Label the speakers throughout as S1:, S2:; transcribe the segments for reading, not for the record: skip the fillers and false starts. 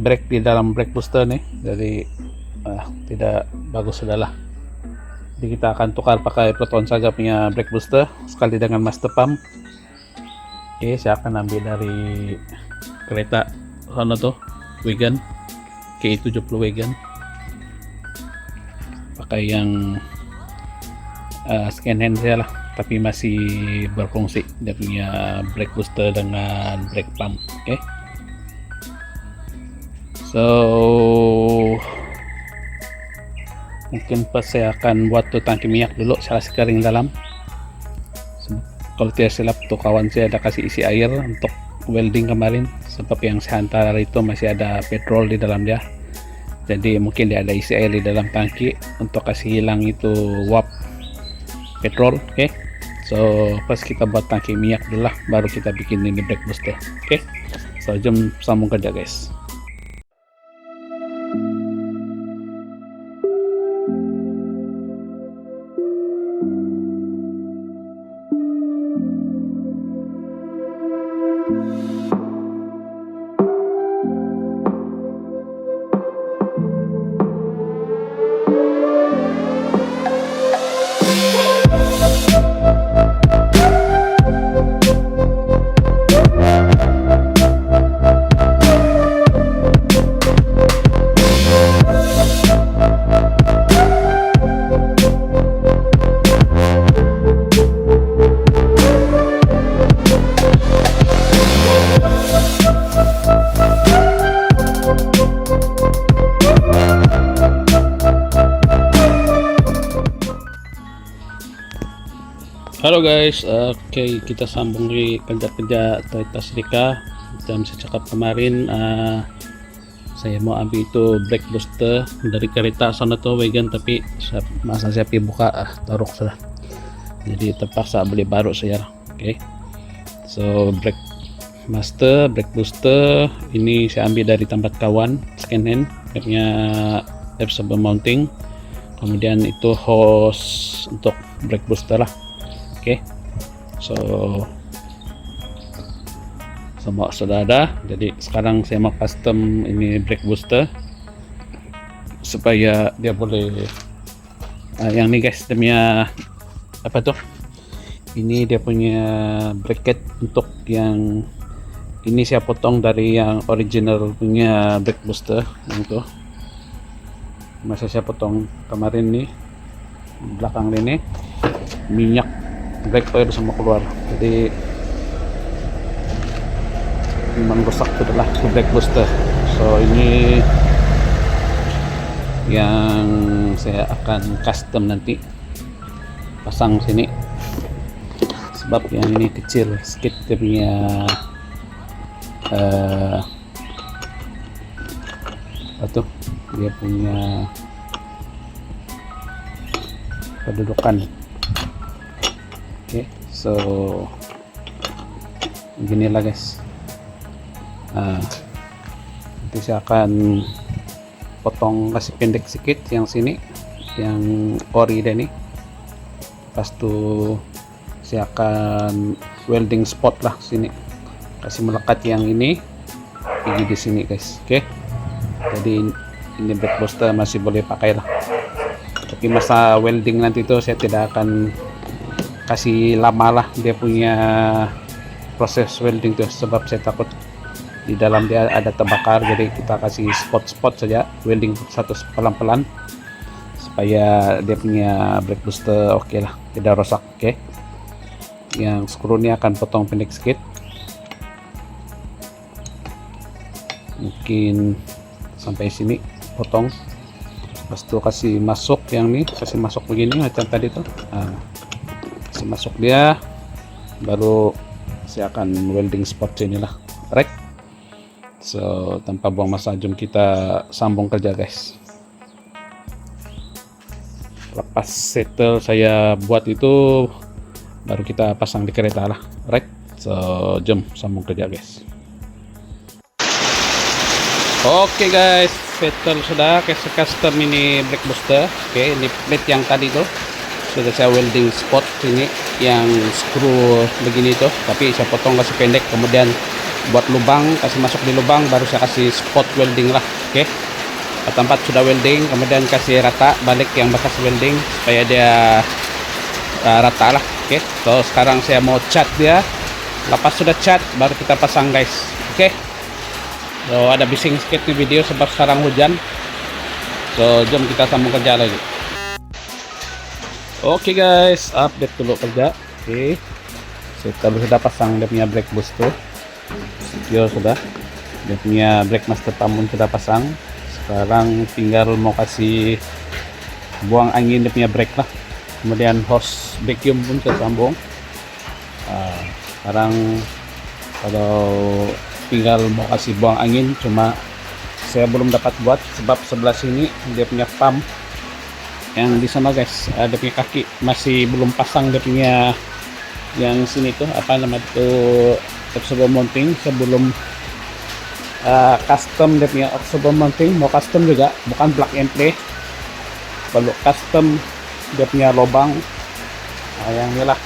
S1: brake di dalam brake booster nih, jadi tidak bagus sudahlah. Jadi kita akan tukar pakai Proton Saga punya brake booster sekali dengan master pump. Oke, saya akan ambil dari kereta sana tuh, wagon KE70 wagon, pakai yang scan hand saya lah, tapi masih berfungsi dia punya brake booster dengan brake pump. Oke, so mungkin pas saya akan buat tuh tangki minyak dulu, saya kasih kering dalam. Kalau tidak silap tuh kawan saya ada kasih isi air untuk welding kemarin, sebab yang saya antar itu masih ada petrol di dalam dia, jadi mungkin dia ada isi air di dalam tangki untuk kasih hilang itu uap petrol. Oke, so pas kita buat tangki minyak dulu lah, baru kita bikin ini brake booster. Oke, so jom sambung kerja guys. Halo guys, oke, kita sambung di kerja-kerja Toyota Srika. Dan saya cakap kemarin saya mau ambil itu brake booster dari kereta sana tuh wagon, tapi masa saya pergi buka taruh sudah, jadi terpaksa beli baru saya. Oke, so brake master, brake booster ini saya ambil dari tempat kawan second hand, punya F7 mounting, kemudian itu hose untuk brake booster lah. Oke, so semua sudah ada, jadi sekarang saya mau custom ini brake booster supaya dia boleh yang ini guys, dia punya apa tuh, ini dia punya bracket untuk yang ini saya potong dari yang original punya brake booster yang itu, masa saya potong kemarin nih belakang ini minyak brake oil semua keluar, jadi memang rusak itulah brake booster. So ini yang saya akan custom nanti pasang sini, sebab yang ini kecil sedikit dia punya apa dia punya kedudukan. Oke, so beginilah guys. Nanti saya akan potong, kasih pendek sedikit yang sini, yang ori dan ini. Pas tuh saya akan welding spot lah sini, kasih melekat yang ini di sini guys. Oke, jadi ini brake booster masih boleh pakai lah, tapi masa welding nanti itu saya tidak akan kasih lama lah dia punya proses welding tuh, sebab saya takut di dalam dia ada terbakar, jadi kita kasih spot-spot saja, welding satu pelan-pelan supaya dia punya brake booster oke lah, tidak rusak. Oke, yang skru ini akan potong pendek sedikit, mungkin sampai sini potong, pas itu kasih masuk yang ini, kasih masuk begini macam tadi tuh, kasih masuk dia, baru saya akan welding spot sini lah. Right, so tanpa buang masa jom kita sambung kerja guys. Lepas settle saya buat itu baru kita pasang di kereta lah. Right, so jom sambung kerja guys. Oke guys, settle sudah, kasih custom ini brake booster. Oke, ini plate yang tadi tuh sudah saya welding spot sini, yang screw begini tuh, tapi saya potong kasih pendek, kemudian buat lubang, kasih masuk di lubang, baru saya kasih spot welding lah. Oke, tempat sudah welding, kemudian kasih rata balik yang bekas welding supaya dia rata lah. Oke, so sekarang saya mau cat dia. Lepas sudah cat baru kita pasang guys. Oke, so ada bising sedikit nih video sebab sekarang hujan. So jom kita sambung kerja lagi. Oke guys, update dulu kerja. Oke, kita sudah pasang dia punya brake booster. Secure sudah. Dia punya brake master pump sudah pasang. Sekarang tinggal mau kasih buang angin dia punya brake lah. Kemudian hose vacuum pun saya sambung. Sekarang kalau tinggal mau kasih buang angin, cuma saya belum dapat buat sebab sebelah sini dia punya pump yang di sana guys, ada punya kaki masih belum pasang dia punya yang sini tuh apa nama itu observer mounting. Sebelum custom dia punya observer mounting, mau custom juga bukan plug and play, perlu custom dia punya lubang. Yang inilah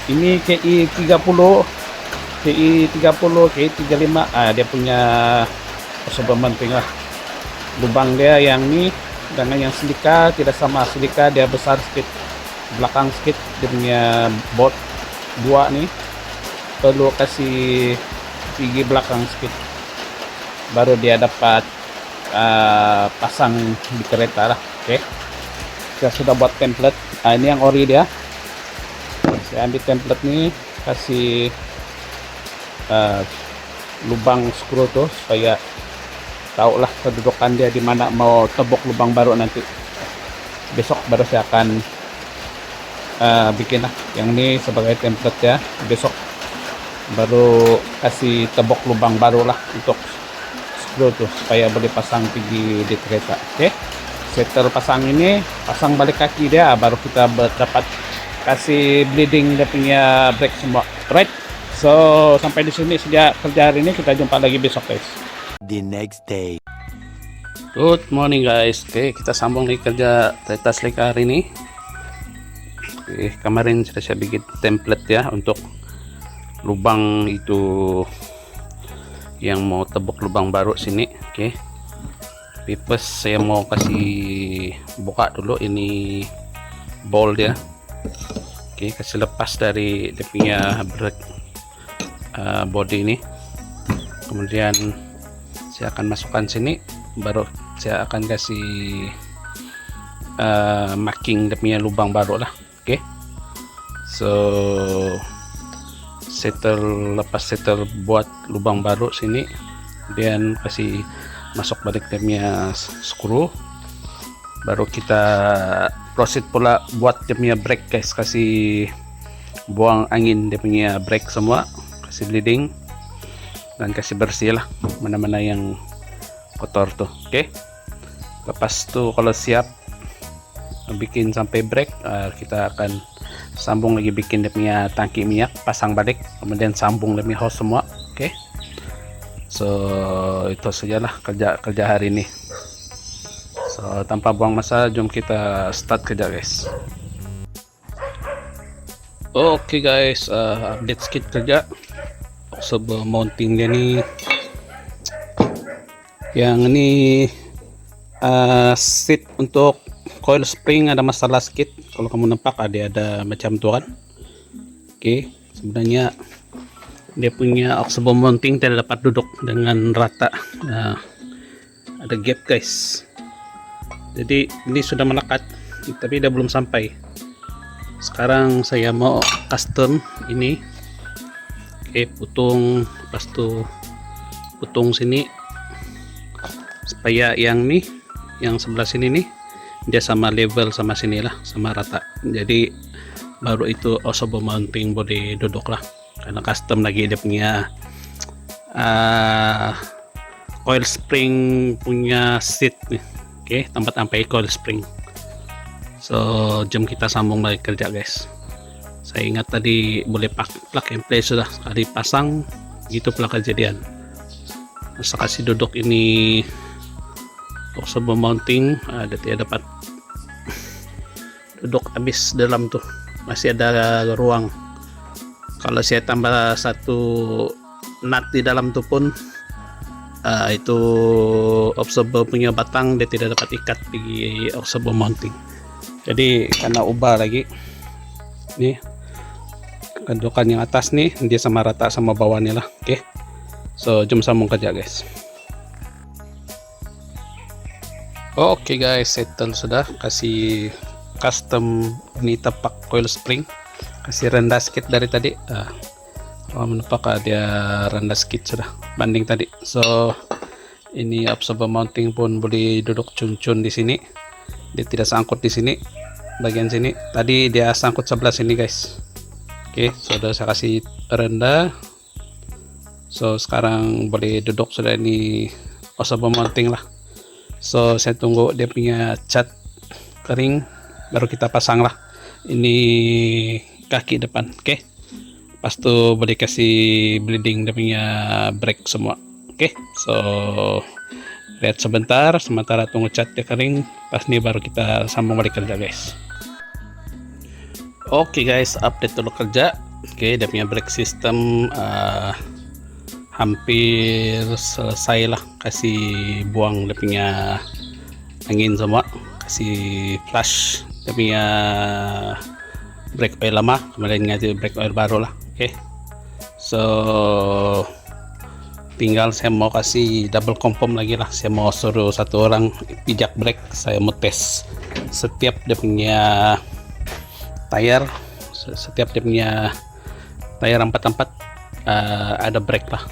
S1: ini KI 30 KI 30 KI 35, dia punya observer mounting lah. Lubang dia yang ini dengan yang silika tidak sama, silika dia besar sedikit belakang sedikit, dia punya bolt 2 nih perlu kasih gigi belakang sedikit baru dia dapat pasang di kereta lah. Oke, saya sudah buat template. Ini yang ori dia, saya ambil template nih, kasih lubang skru tuh supaya tahu lah kedudukan dia di mana mau tebok lubang baru. Nanti besok baru saya akan bikin lah yang ini sebagai template ya. Besok baru kasih tebok lubang baru lah untuk skru tuh supaya boleh pasang pergi di kereta. Oke, setelah pasang ini, pasang balik kaki dia, baru kita dapat kasih bleeding dia punya brake semua. Right, so sampai di sini saja kerja hari ini, kita jumpa lagi besok guys.
S2: The next day.
S1: Good morning guys. Oke, kita sambung nih kerja kereta selika hari ini. Oke, kemarin sudah saya bikin template ya untuk lubang itu yang mau tebok lubang baru sini. Oke, pipes saya mau kasih buka dulu ini ball dia. Oke, kasih lepas dari dia punya brake body ini. Kemudian saya akan masukkan sini, baru saya akan kasih marking dia punya lubang baru lah. Oke, so lepas settle buat lubang baru sini, kemudian kasih masuk balik dia punya skru, baru kita proceed pula buat dia punya brake guys. Kasih buang angin dia punya brake semua, kasih bleeding dan kasih bersih lah mana-mana yang kotor tuh. Oke, lepas tuh kalau siap bikin sampai brake, kita akan sambung lagi bikin dia punya tangki minyak, pasang balik, kemudian sambung dia punya hose semua. Oke, so itu sajalah kerja hari ini. So tanpa buang masa, jom kita start kerja guys. Oke guys, update sedikit kerja. Sebuah mounting dia nih, yang ini seat untuk coil spring ada masalah sedikit. Kalau kamu nampak ada macam tuh kan. Oke, sebenarnya dia punya oxbow mounting tidak dapat duduk dengan rata. Ada gap guys, jadi ini sudah melekat tapi dia belum sampai. Sekarang saya mau custom ini. Oke, putung, pas tuh putung sini supaya yang nih, yang sebelah sini nih dia sama level sama sini lah, sama rata. Jadi baru itu oxbow mounting boleh duduk lah, karena custom lagi dia punya coil spring punya seat nih. Oke, tempat sampai coil spring. So jom kita sambung lagi kerja guys. Saya ingat tadi boleh plug and play, sudah sekali pasang gitu pula kejadian. Masa kasih duduk ini oxbow mounting, dia dapat duduk habis dalam tuh, masih ada ruang. Kalau saya tambah satu nut di dalam tuh pun itu observer punya batang dia tidak dapat ikat di observer mounting. Jadi karena ubah lagi nih kedudukan yang atas nih dia sama rata sama bawahnya lah. Oke, so jom sambung kerja guys. Oke guys, settle sudah, kasih custom ini tapak coil spring, kasih rendah sedikit dari tadi. Menapa dia rendah sedikit sudah banding tadi. So ini observer mounting pun boleh duduk cun-cun di sini, dia tidak sangkut di sini bagian sini. Tadi dia sangkut sebelah sini guys. Oke, sudah saya kasih rendah. So sekarang boleh duduk sudah, ini observer mounting lah. So saya tunggu dia punya cat kering baru kita pasang lah ini kaki depan. Oke, pas itu boleh kasih bleeding dia punya brake semua. Oke, so lihat sebentar sementara tunggu cat dia kering, pas ini baru kita sambung balik kerja guys. Oke guys, update dulu kerja. Oke, dia punya brake system hampir selesai lah, kasih buang dia punya angin semua, kasih flush dia punya brake oil lama, kemudian ganti brake oil baru lah. Oke, so tinggal saya mau kasih double confirm lagi lah, saya mau suruh satu orang pijak brake, saya mau tes setiap dia punya tayar, setiap dia punya tayar 4 ada brake lah.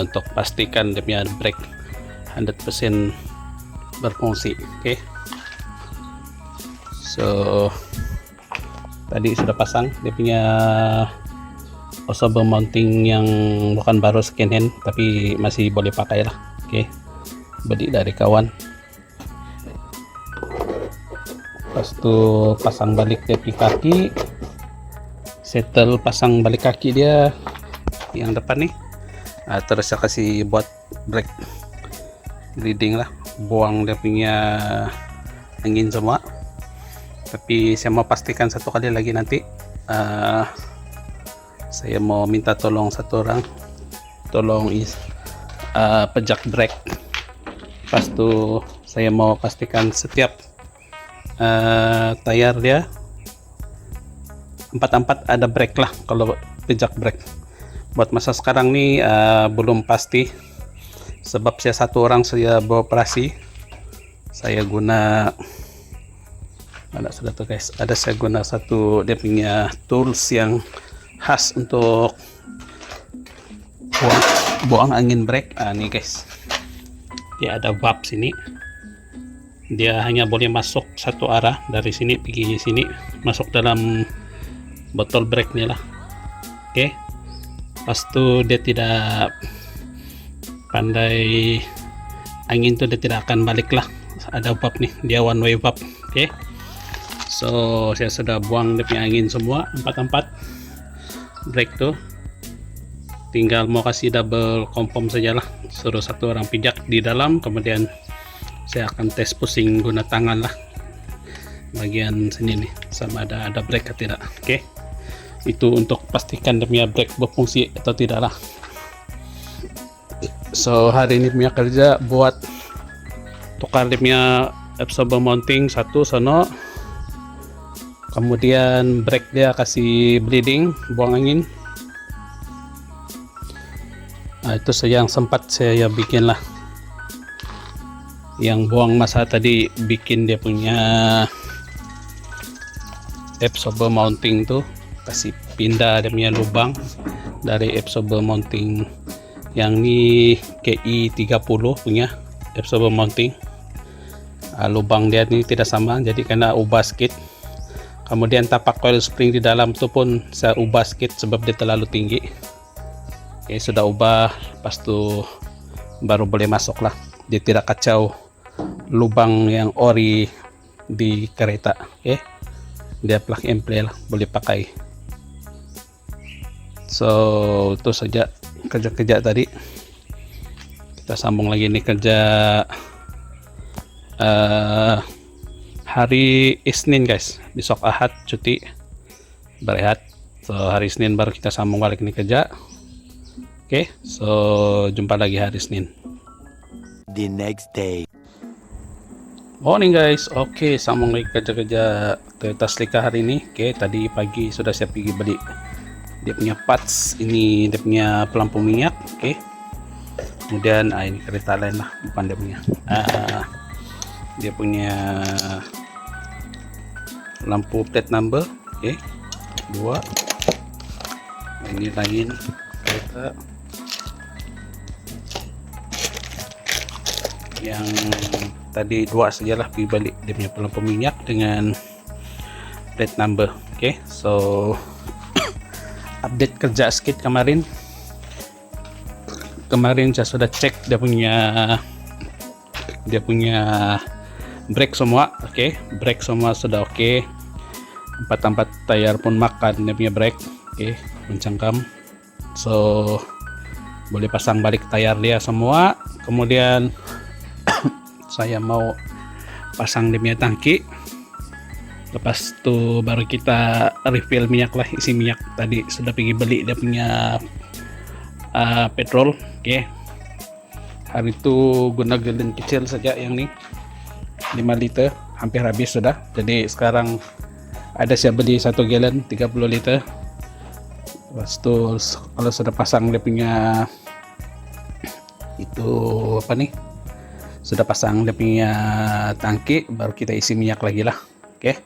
S1: Untuk pastikan dia punya brake 100% berfungsi. Oke, so tadi sudah pasang dia punya observer mounting yang bukan baru second hand tapi masih boleh pakai lah. Oke, beli dari kawan. Pas itu pasang balik dia punya kaki, settle pasang balik kaki dia yang depan nih. Terus saya kasih buat brake bleeding lah, buang dia punya angin semua. Tapi saya mau pastikan satu kali lagi nanti, saya mau minta tolong satu orang tolong pejak brake. Pas itu saya mau pastikan setiap tayar dia 4 ada brake lah kalau pejak brake. Buat masa sekarang nih belum pasti, sebab saya satu orang saya beroperasi, saya guna ada sudah tuh guys, saya guna satu dia punya tools yang khas untuk buang angin brake. Nih guys, dia ada valve sini, dia hanya boleh masuk satu arah dari sini pergi sini, masuk dalam botol brake nya lah. Oke, pas itu dia tidak pandai angin tuh dia tidak akan balik lah, ada valve nih, dia one way valve. Oke, so saya sudah buang dia punya angin semua 4 brake tuh, tinggal mau kasih double confirm saja lah, suruh satu orang pijak di dalam, kemudian saya akan tes pusing guna tangan lah bagian sini nih sama ada brake atau tidak. Oke, itu untuk pastikan dia punya brake berfungsi atau tidak lah. So hari ini punya kerja buat tukar dia punya absorber mounting satu sono, kemudian brake dia kasih bleeding, buang angin. Itu saja yang sempat saya bikin lah, yang buang masa tadi bikin dia punya absorber mounting tuh, kasih pindah dia punya lubang dari absorber mounting yang ini KI 30 punya absorber mounting. Lubang dia ini tidak sama, jadi kena ubah sedikit. Kemudian tapak coil spring di dalam itu pun saya ubah sedikit sebab dia terlalu tinggi. Oke, sudah ubah, pas itu baru boleh masuk lah, dia tidak kacau lubang yang ori di kereta. Oke, dia plug and play lah, boleh pakai. So itu saja kerja-kerja tadi. Kita sambung lagi nih kerja hari Isnin guys, besok Ahad cuti berehat. So hari Senin baru kita sambung balik nih kerja. Oke, so jumpa lagi hari Senin.
S2: The next day.
S1: Morning guys. Oke, sambung lagi kerja-kerja Toyota Celica hari ini. Oke, tadi pagi sudah saya pergi beli dia punya parts. Ini dia punya pelampu minyak. Oke, kemudian ini kereta lain lah, bukan dia punya lampu plate number. Oke, dua. Ini lain kereta yang tadi dua sajalah pergi balik dia punya pelampu minyak dengan plate number. Oke, so update kerja sedikit. Kemarin saya sudah cek dia punya brake semua. Oke, brake semua sudah oke. Empat tayar pun makan dia punya brake. Oke, mencangkam, so boleh pasang balik tayar dia semua. Kemudian saya mau pasang dia punya tangki. Lepas itu baru kita refill minyak lah, isi minyak. Tadi sudah pergi beli dia punya petrol. Oke, hari itu guna galen kecil saja yang nih 5 liter, hampir habis sudah. Jadi sekarang ada saya beli 1 galen 30 liter. Lepas itu kalau sudah pasang dia punya itu apa nih, sudah pasang dia punya tangki, baru kita isi minyak lagi lah. Oke,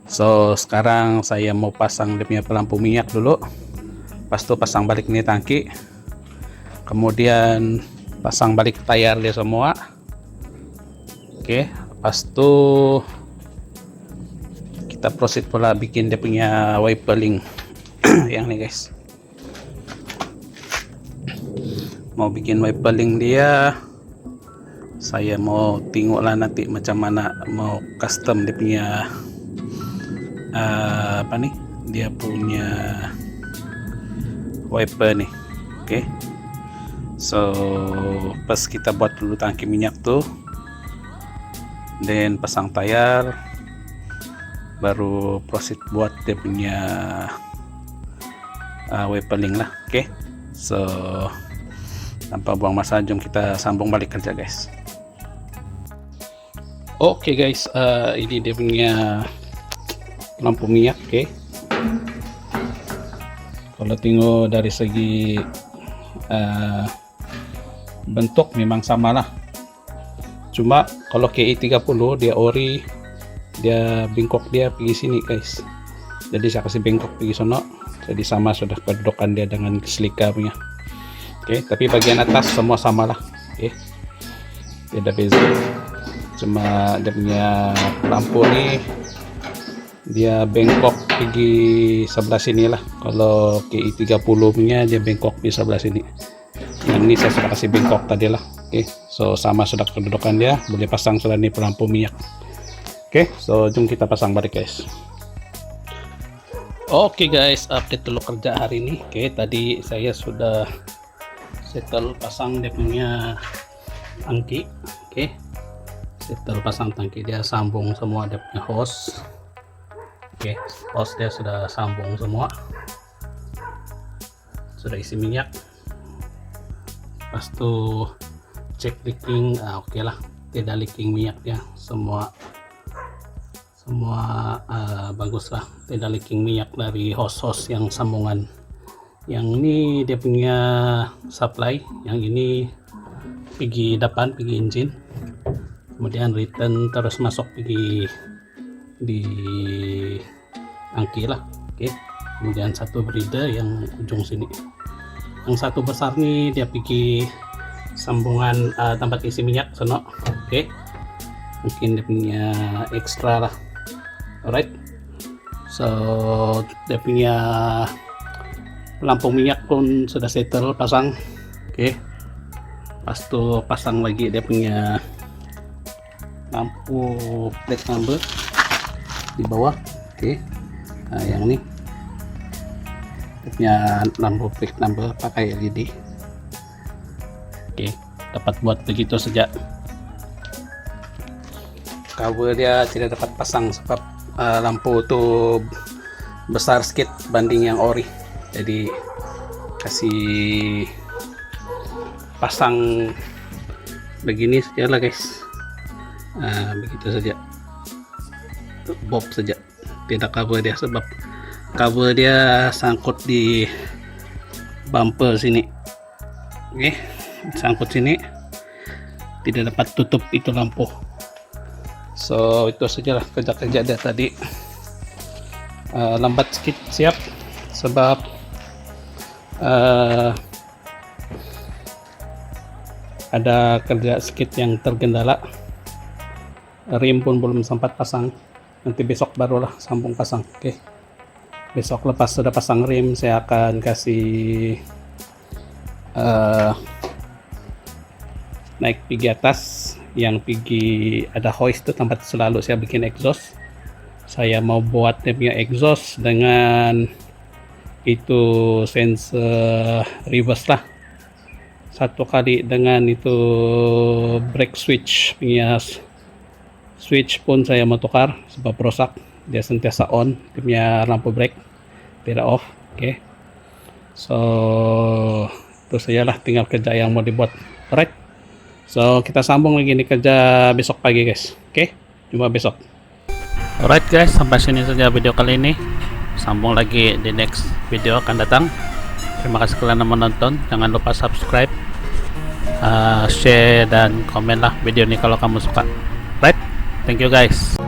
S1: so sekarang saya mau pasang dia punya pelampu minyak dulu. Lepas itu pasang balik ini tangki, kemudian pasang balik tayar dia semua. Oke, lepas itu kita proceed pula bikin dia punya wiper link. Yang nih guys, mau bikin wiper link dia. Saya mau tengok lah nanti macam mana mau custom dia punya apa nih, dia punya wiper nih. Oke, so pas kita buat dulu tangki minyak tuh, dan pasang tayar, baru proceed buat dia punya wiper link lah. Oke, so tanpa buang masa, jom kita sambung balik kerja guys. Oke guys, ini dia punya lampu minyak. Oke, kalau tengok dari segi bentuk memang sama lah, cuma kalau KI 30 dia ori, dia bengkok dia pergi sini guys. Jadi saya kasih bengkok pergi sono, jadi sama sudah kedudukan dia dengan Celica punya. Oke, tapi bagian atas semua sama lah. Oke, beda beza, cuma dia punya lampu nih dia bengkok pergi sebelah sini lah. Kalau KI 30 punya dia bengkok di sebelah sini. Yang ini saya sudah kasih bengkok tadi lah. Oke, so sama sudah kedudukan dia, boleh pasang sudah nih pelampu minyak. Oke, so jom kita pasang balik guys. Oke guys, update dulu kerja hari ini. Oke, tadi saya sudah settle pasang dia punya tangki. Oke, settle pasang tangki, dia sambung semua dia punya hose. Oke, hose dia sudah sambung semua, sudah isi minyak. Pas itu cek leaking, oke lah, tidak leaking minyak dia, semua bagus lah, tidak leaking minyak dari hose yang sambungan. Yang ini dia punya supply, yang ini pergi depan, pergi engine, kemudian return terus masuk pergi di tangki lah. Oke, kemudian satu breeder yang ujung sini, yang satu besar nih dia pergi sambungan tempat isi minyak sono. Oke, mungkin dia punya ekstra lah. Alright, so dia punya lampu minyak pun sudah settle pasang. Oke, pas itu pasang lagi dia punya lampu plate number di bawah. Oke, nah yang ini dia punya lampu plate number pakai LED. Oke, dapat buat begitu saja. Kabel dia tidak dapat pasang sebab lampu itu besar sedikit banding yang ori, jadi kasih pasang begini saja lah guys. Begitu saja, bob saja, tidak cover dia, sebab cover dia sangkut di bumper sini. Oke, sangkut sini, tidak dapat tutup itu lampu. So itu sajalah kerja-kerja dia tadi. Lambat sedikit siap sebab ada kerja sedikit yang tergendala. Rim pun belum sempat pasang, nanti besok barulah sambung pasang. Oke, besok lepas sudah pasang rim, saya akan kasih naik pergi atas, yang pergi ada hoist itu tempat selalu saya bikin exhaust. Saya mau buat dia punya exhaust dengan itu sensor reverse lah, satu kali dengan itu brake switch punya switch pun saya mau tukar sebab rusak, dia sentiasa on, dia punya lampu brake tidak off. Oke, so itu sajalah, tinggal kerja yang mau dibuat. Alright, so kita sambung lagi nih kerja besok pagi guys. Oke, jumpa besok. Alright guys, sampai sini saja video kali ini. Sambung lagi di next video akan datang. Terima kasih kalian yang menonton. Jangan lupa subscribe, share dan komen lah video ini kalau kamu suka. Right, thank you guys.